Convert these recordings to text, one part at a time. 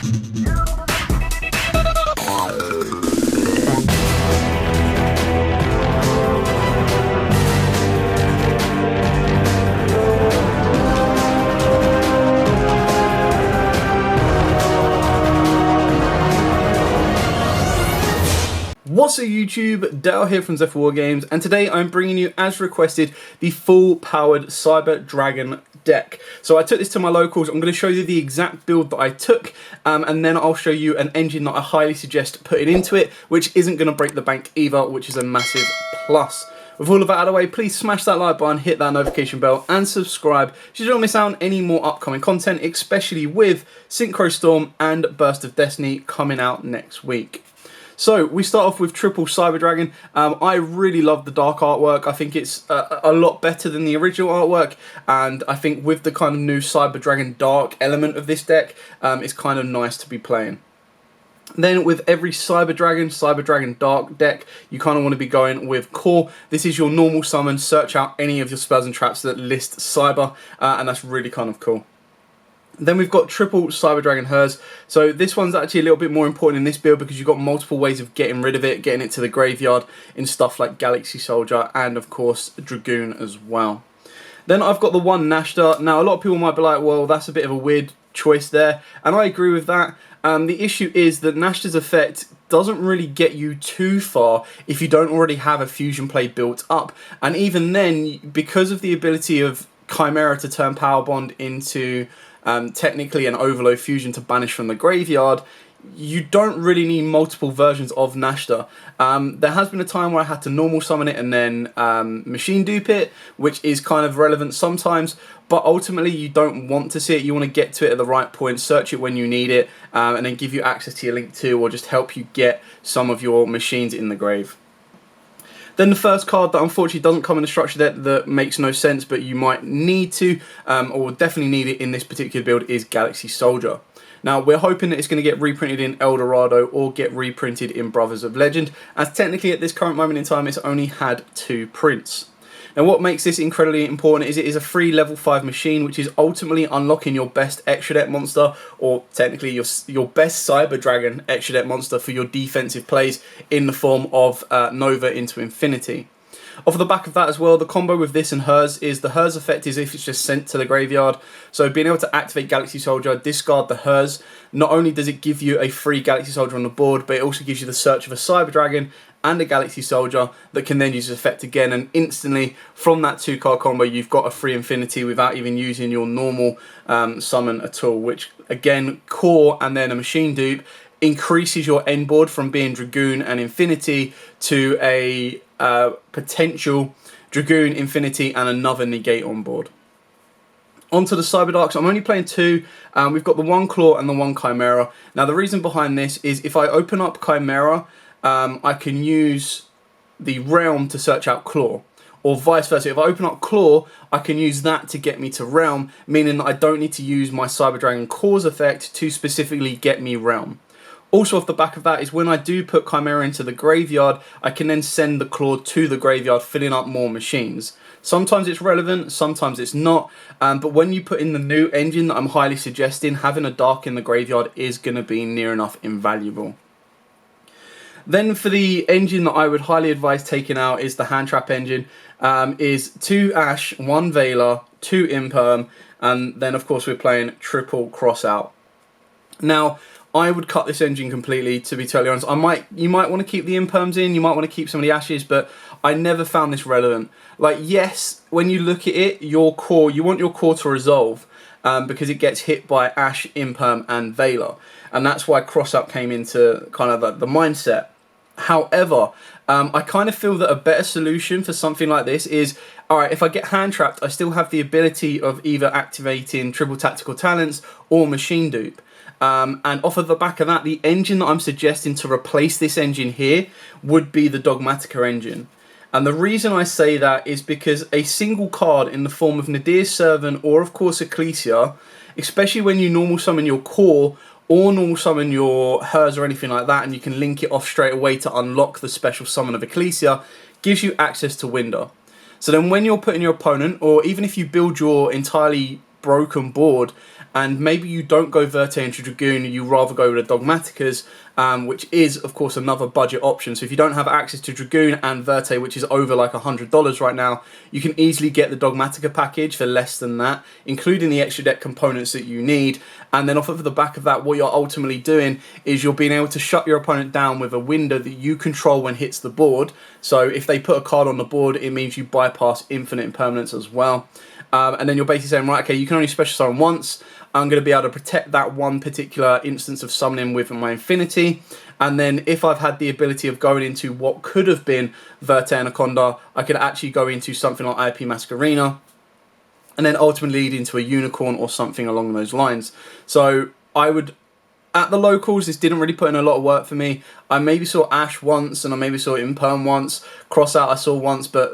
What's up YouTube, Dale here from Zephyr War Games, and today I'm bringing you, as requested, the full powered Cyberdark deck. So I took this to my locals. I'm going to show you the exact build that I took, and then I'll show you an engine that I highly suggest putting into it, which isn't going to break the bank either, which is a massive plus. With all of that out of the way, please smash that like button, hit that notification bell, and subscribe so you don't miss out on any more upcoming content, especially with Synchro Storm and Burst of Destiny coming out next week. So we start off with triple Cyberdark. I really love the dark artwork. I think it's a lot better than the original artwork, and I think with the kind of new Cyberdark dark element of this deck, it's kind of nice to be playing. Then with every Cyberdark Dark deck, you kind of want to be going with core. This is your normal summon, search out any of your spells and traps that list Cyber, and that's really kind of cool. Then we've got triple Cyberdark Hers. So this one's actually a little bit more important in this build because you've got multiple ways of getting rid of it, getting it to the graveyard in stuff like Galaxy Soldier and of course Dragoon as well. Then I've got the one Nashta. Now a lot of people might be like, well, that's a bit of a weird choice there, and I agree with that. The issue is that Nashta's effect doesn't really get you too far if you don't already have a fusion play built up, and even then, because of the ability of Chimera to turn Power Bond into technically an Overload Fusion to banish from the graveyard, you don't really need multiple versions of Nashta. There has been a time where I had to normal summon it and then machine dupe it, which is kind of relevant sometimes, but ultimately you don't want to see it. You want to get to it at the right point, search it when you need it, and then give you access to your Link 2 or just help you get some of your machines in the grave. Then the first card that unfortunately doesn't come in the structure deck that makes no sense, but you might need to, or definitely need it in this particular build, is Galaxy Soldier. Now we're hoping that it's going to get reprinted in Eldorado or get reprinted in Brothers of Legend, as technically at this current moment in time it's only had 2 prints. Now what makes this incredibly important is it is a free level 5 machine, which is ultimately unlocking your best extra deck monster, or technically your best Cyberdark extra deck monster for your defensive plays in the form of Nova into Infinity. Off the back of that as well, the combo with this and Hers is the Hers effect is if it's just sent to the graveyard. So being able to activate Galaxy Soldier, discard the Hers, not only does it give you a free Galaxy Soldier on the board, but it also gives you the search of a Cyberdark and a Galaxy Soldier that can then use the effect again, and instantly from that 2-card combo you've got a free Infinity without even using your normal summon at all, which again, core and then a machine dupe increases your end board from being Dragoon and Infinity to a potential Dragoon, Infinity and another negate on board. Onto the Cyberdarks, I'm only playing 2. We've got the one Claw and the one Chimera. Now the reason behind this is if I open up Chimera, I can use the Realm to search out Claw, or vice versa. If I open up Claw, I can use that to get me to Realm, meaning that I don't need to use my Cyberdark Cause effect to specifically get me Realm. Also off the back of that is when I do put Chimera into the graveyard, I can then send the Claw to the graveyard, filling up more machines. Sometimes it's relevant, sometimes it's not, but when you put in the new engine that I'm highly suggesting, having a Dark in the graveyard is going to be near enough invaluable. Then for the engine that I would highly advise taking out is the Hand Trap engine. Is 2 Ash, 1 Veiler, 2 Imperm, and then of course we're playing triple Crossout. Now, I would cut this engine completely, to be totally honest. You might want to keep the Imperms in, you might want to keep some of the Ashes, but I never found this relevant. Like, yes, when you look at it, your core, you want your core to resolve, because it gets hit by Ash, Imperm and Veiler, and that's why Crossout came into kind of the mindset. However, I kind of feel that a better solution for something like this is, alright, if I get hand trapped, I still have the ability of either activating triple tactical talents or machine dupe. And off of the back of that, the engine that I'm suggesting to replace this engine here would be the Dogmatica engine. And the reason I say that is because a single card in the form of Nadir's Servant or of course Ecclesia, especially when you normal summon your core or normal summon your Hers or anything like that, and you can link it off straight away to unlock the special summon of Ecclesia, gives you access to Winder. So then when you're putting your opponent, or even if you build your entirely broken board, and maybe you don't go Verte into Dragoon, you rather go with the Dogmaticas, which is of course another budget option. So if you don't have access to Dragoon and Verte, which is over like $100 right now, you can easily get the Dogmatica package for less than that, including the extra deck components that you need. And then off of the back of that, what you're ultimately doing is you're being able to shut your opponent down with a window that you control when hits the board. So if they put a card on the board, it means you bypass infinite impermanence as well. And then you're basically saying, right, okay, you can only special summon once. I'm going to be able to protect that one particular instance of summoning with my Infinity. And then if I've had the ability of going into what could have been Verte Anaconda, I could actually go into something like IP Masquerena, and then ultimately lead into a Unicorn or something along those lines. So I would, at the locals, this didn't really put in a lot of work for me. I maybe saw Ash once, and I maybe saw Imperm once. Crossout I saw once, but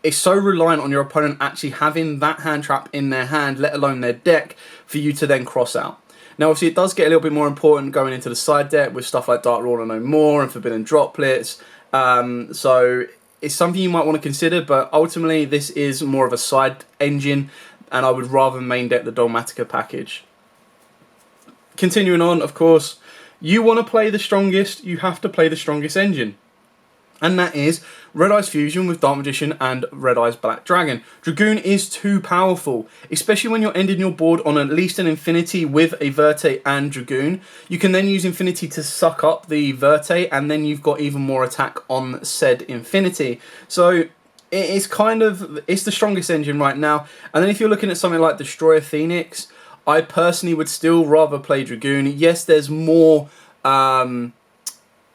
it's so reliant on your opponent actually having that hand trap in their hand, let alone their deck, for you to then cross out. Now, obviously, it does get a little bit more important going into the side deck with stuff like Dark Ruler No More and Forbidden Droplets. So it's something you might want to consider, but ultimately, this is more of a side engine, and I would rather main deck the Dogmatica package. Continuing on, of course, you want to play the strongest, you have to play the strongest engine. And that is Red Eyes Fusion with Dark Magician and Red Eyes Black Dragon. Dragoon is too powerful, especially when you're ending your board on at least an Infinity with a Verte and Dragoon. You can then use Infinity to suck up the Verte, and then you've got even more attack on said Infinity. So it's the strongest engine right now. And then if you're looking at something like Destroyer Phoenix, I personally would still rather play Dragoon. Yes, there's more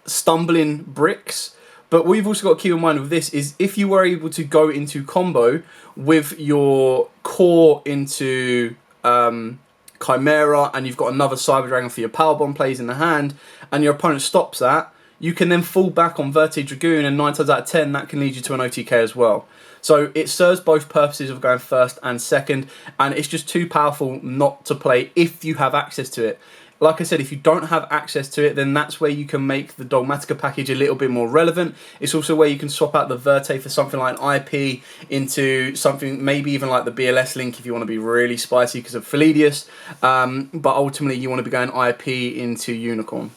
stumbling bricks, but what you've also got to keep in mind with this is if you were able to go into combo with your core into Chimera, and you've got another Cyber Dragon for your Power Bomb plays in the hand, and your opponent stops that, you can then fall back on Verte Dragoon, and 9 times out of 10 that can lead you to an OTK as well. So it serves both purposes of going first and second, and it's just too powerful not to play if you have access to it. Like I said, if you don't have access to it, then that's where you can make the Dogmatica package a little bit more relevant. It's also where you can swap out the Verte for something like an IP into something, maybe even like the BLS Link if you want to be really spicy because of Philidius. But ultimately, you want to be going IP into Unicorn.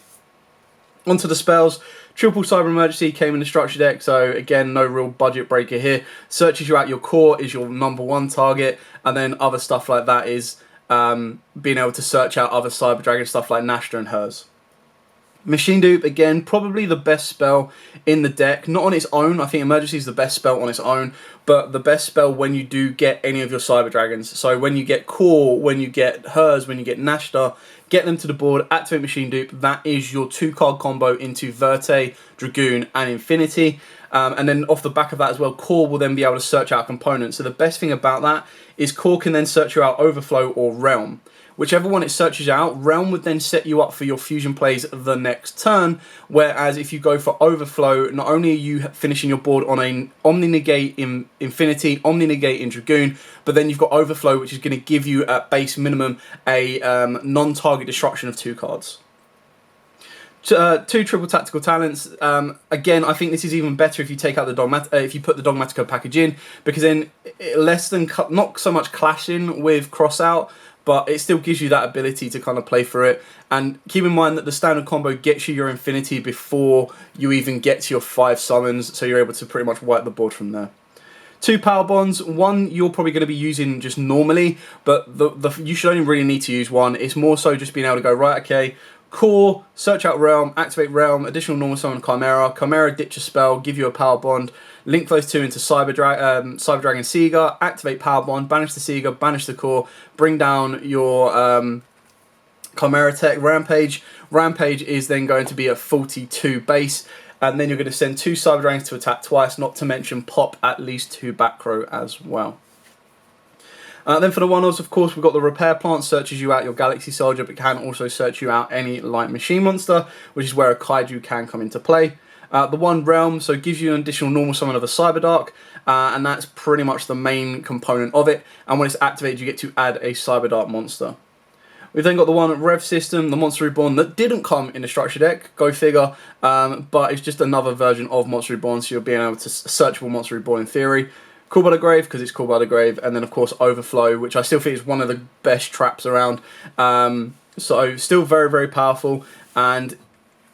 Onto the spells. Triple Cyber Emergency came in the structure deck, so again, no real budget breaker here. Searches you out your core is your #1 target, and then other stuff like that is being able to search out other Cyber Dragon stuff like Nashta and hers. Machine Dupe, again, probably the best spell in the deck. Not on its own, I think Emergency is the best spell on its own, but the best spell when you do get any of your Cyber Dragons. So when you get Core, when you get hers, when you get Nashta, get them to the board, activate Machine Dupe. That is your 2-card combo into Verte, Dragoon, and Infinity. And then off the back of that as well, Core will then be able to search out components. So the best thing about that is Core can then search you out Overflow or Realm. Whichever one it searches out, Realm would then set you up for your fusion plays the next turn, whereas if you go for Overflow, not only are you finishing your board on an Omni-Negate in Infinity, Omni-Negate in Dragoon, but then you've got Overflow, which is going to give you at base minimum a non-target destruction of 2 cards. 2 triple tactical talents. Again, I think this is even better if you take out the if you put the Dogmatica package in, because then less than not so much clashing with Crossout, but it still gives you that ability to kind of play for it. And keep in mind that the standard combo gets you your Infinity before you even get to your 5 summons, so you're able to pretty much wipe the board from there. 2 power bonds. One you're probably going to be using just normally, but you should only really need to use one. It's more so just being able to go, right, okay, Core, search out Realm, activate Realm, additional normal summon Chimera, Chimera ditch a spell, give you a power bond, link those 2 into Cyber Dragon Seeger, activate power bond, banish the Seeger, banish the Core, bring down your Chimera Tech Rampage. Rampage is then going to be a 42 base, and then you're going to send 2 Cyber Dragons to attack twice, not to mention pop at least 2 back row as well. Then for the one-offs, of course, we've got the Repair Plant, searches you out your Galaxy Soldier, but can also search you out any light machine monster, which is where a Kaiju can come into play. The 1 Realm, so it gives you an additional normal summon of a Cyberdark, and that's pretty much the main component of it, and when it's activated, you get to add a Cyberdark monster. We've then got the 1 Rev System, the Monster Reborn, that didn't come in the structure deck, go figure, but it's just another version of Monster Reborn, so you're being able to searchable Monster Reborn in theory. Call by the Grave, because it's Call by the Grave, and then of course Overflow, which I still think is one of the best traps around. So still very, very powerful, and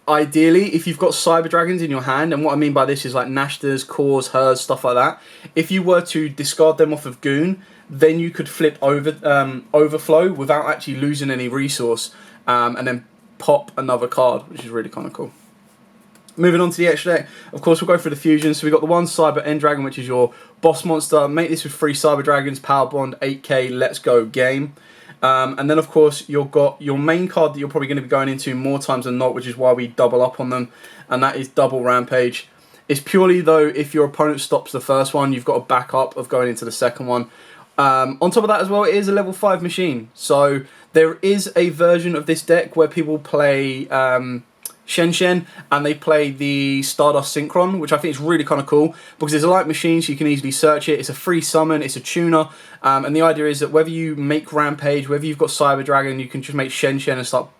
ideally, if you've got Cyber Dragons in your hand, and what I mean by this is like Nashtas, Cores, Hers, stuff like that, if you were to discard them off of Goon, then you could flip Overflow without actually losing any resource, and then pop another card, which is really kind of cool. Moving on to the extra deck, of course we'll go through the fusions. So we've got the one Cyber End Dragon, which is your boss monster. Make this with 3 Cyber Dragons, Power Bond, 8k, let's go game. And then of course you've got your main card that you're probably going to be going into more times than not, which is why we double up on them, and that is Double Rampage. It's purely though if your opponent stops the first one, you've got a backup of going into the second one. On top of that as well, it is a level 5 machine. So there is a version of this deck where people play Shen and they play the Stardust Synchron, which I think is really kind of cool because it's a light machine, so you can easily search it. It's a free summon, it's a tuner, and the idea is that whether you make Rampage, whether you've got Cyber Dragon, you can just make Shen and start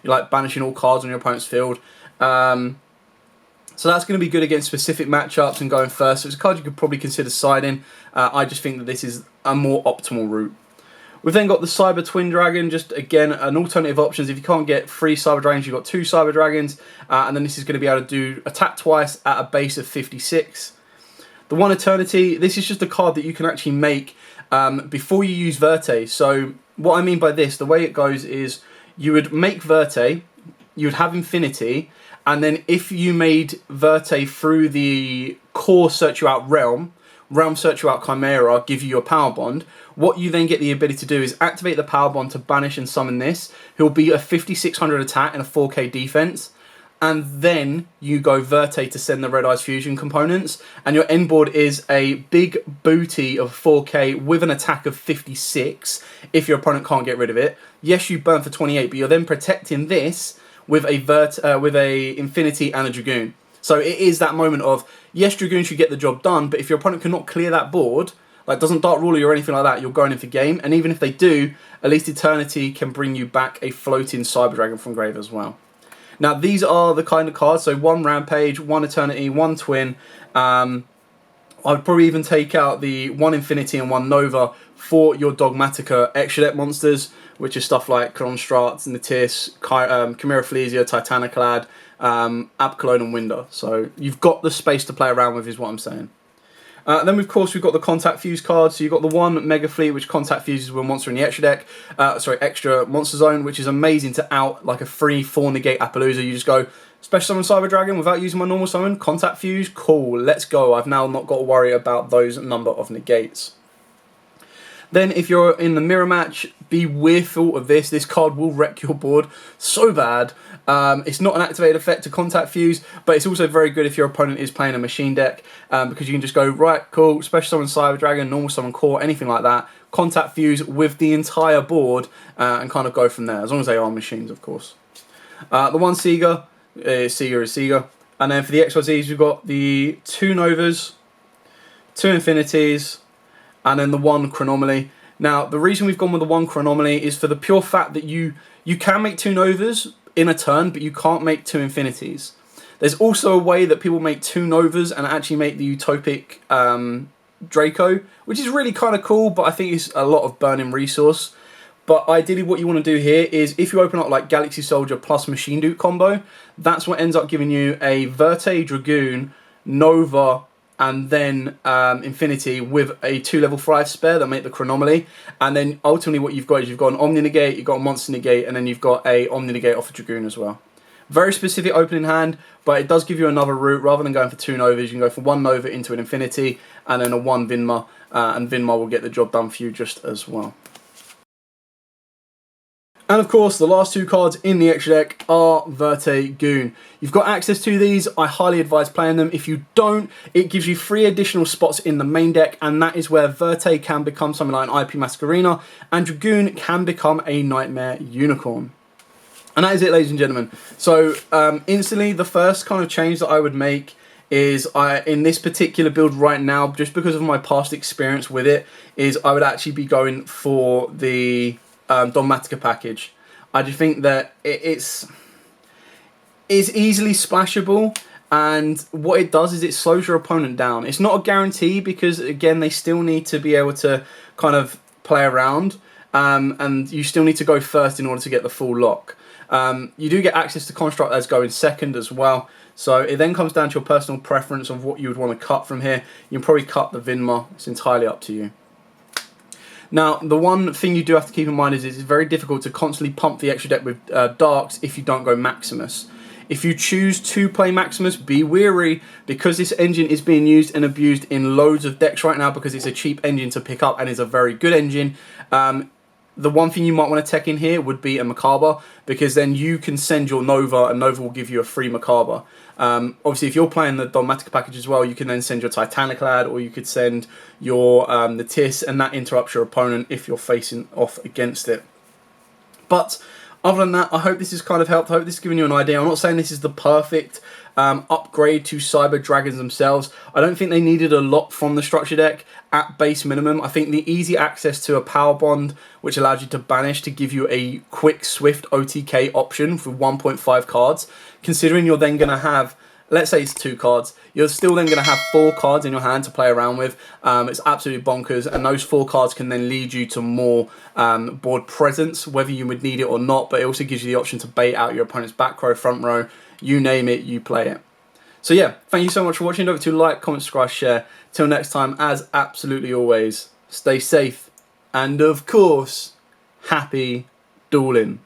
like banishing all cards on your opponent's field. So that's going to be good against specific matchups and going first. So it's a card you could probably consider siding. I just think that this is a more optimal route. We've then got the Cyber Twin Dragon, just again an alternative options. If you can't get 3 Cyber Dragons, you've got 2 Cyber Dragons, and then this is going to be able to do attack twice at a base of 56. The One Eternity, this is just a card that you can actually make before you use Verte. So what I mean by this, the way it goes is you would make Verte, you would have Infinity, and then if you made Verte through the core Search You Out Realm Search You Out Chimera, give you your Power Bond, what you then get the ability to do is activate the Power Bond to banish and summon this. He'll be a 5600 attack and a 4k defense. And then you go Verte to send the Red Eyes Fusion components. And your end board is a big booty of 4k with an attack of 56 if your opponent can't get rid of it. Yes, you burn for 28, but you're then protecting this with a Infinity and a Dragoon. So it is that moment of, yes, Dragoon should get the job done, but if your opponent cannot clear that board, like doesn't Dark Ruler you or anything like that, you're going in for game. And even if they do, at least Eternity can bring you back a floating Cyber Dragon from grave as well. Now, these are the kind of cards. So 1 Rampage, 1 Eternity, 1 Twin. I'd probably even take out the 1 Infinity and 1 Nova for your Dogmatica extra deck monsters, which is stuff like Kronstrat, Natis, Chimera Flesia, Titaniclad, Apcalone and Winder. So you've got the space to play around with is what I'm saying. Then of course we've got the Contact Fuse card. So you've got the 1 Mega Fleet which Contact Fuses with a monster in the extra deck. Extra monster zone, which is amazing to out like a free 4 negate Appaloosa. You just go Special Summon Cyber Dragon without using my normal summon, Contact Fuse, cool, let's go. I've now not got to worry about those number of negates. Then if you're in the mirror match, be fearful of this. This card will wreck your board so bad. It's not an activated effect to Contact Fuse, but it's also very good if your opponent is playing a machine deck, because you can just go, right, cool, Special Summon Cyber Dragon, Normal Summon Core, anything like that, Contact Fuse with the entire board, and kind of go from there, as long as they are machines, of course. The 1 Seeger is Seeger. And then for the XYZs, we've got the 2 Novas, 2 Infinities, and then the 1 Chronomaly. Now, the reason we've gone with the 1 Chronomaly is for the pure fact that you can make 2 Novas in a turn, but you can't make 2 Infinities. There's also a way that people make 2 Novas and actually make the Utopic Draco, which is really kind of cool, but I think it's a lot of burning resource. But ideally what you want to do here is if you open up like Galaxy Soldier plus Machine Duke combo, that's what ends up giving you a Verte Dragoon, Nova, and then Infinity with a 2 level 5 spare that make the Chronomaly. And then ultimately what you've got is you've got an Omni Negate, you've got a Monster Negate, and then you've got a Omni Negate off of Dragoon as well. Very specific opening hand, but it does give you another route. Rather than going for 2 Novas, you can go for 1 Nova into an Infinity, and then a 1 Vinma, and Vinma will get the job done for you just as well. And of course, the last 2 cards in the extra deck are Verte Goon. You've got access to these. I highly advise playing them. If you don't, it gives you 3 additional spots in the main deck, and that is where Verte can become something like an IP Masquerena, and Dragoon can become a Nightmare Unicorn. And that is it, ladies and gentlemen. So instantly, the first kind of change that I would make is in this particular build right now, just because of my past experience with it, is I would actually be going for the Dogmatica package. I just think that it's easily splashable, And what it does is it slows your opponent down. It's not a guarantee because, again, they still need to be able to kind of play around, and you still need to go first in order to get the full lock. You do get access to construct as going second as well. So it then comes down to your personal preference of what you would want to cut from here. You can probably cut the Vinma. It's entirely up to you. Now, the one thing you do have to keep in mind is it's very difficult to constantly pump the extra deck with Darks if you don't go Maximus. If you choose to play Maximus, be wary, because this engine is being used and abused in loads of decks right now because it's a cheap engine to pick up and is a very good engine. The one thing you might want to tech in here would be a Macabre, because then you can send your Nova and Nova will give you a free Macabre. Obviously, if you're playing the Dogmatica package as well, you can then send your Titaniclad, or you could send your the Tis, and that interrupts your opponent if you're facing off against it. But other than that, I hope this has kind of helped. I hope this has given you an idea. I'm not saying this is the perfect upgrade to Cyber Dragons themselves. I don't think they needed a lot from the structure deck at base minimum. I think the easy access to a Power Bond, which allows you to banish to give you a quick, swift OTK option for 1.5 cards, considering you're then going to have, let's say it's 2 cards, you're still then going to have 4 cards in your hand to play around with. It's absolutely bonkers, and those 4 cards can then lead you to more board presence, whether you would need it or not, but it also gives you the option to bait out your opponent's back row, front row, you name it, you play it. So yeah, thank you so much for watching. Don't forget to like, comment, subscribe, share. Till next time, as absolutely always, stay safe, and of course, happy dueling.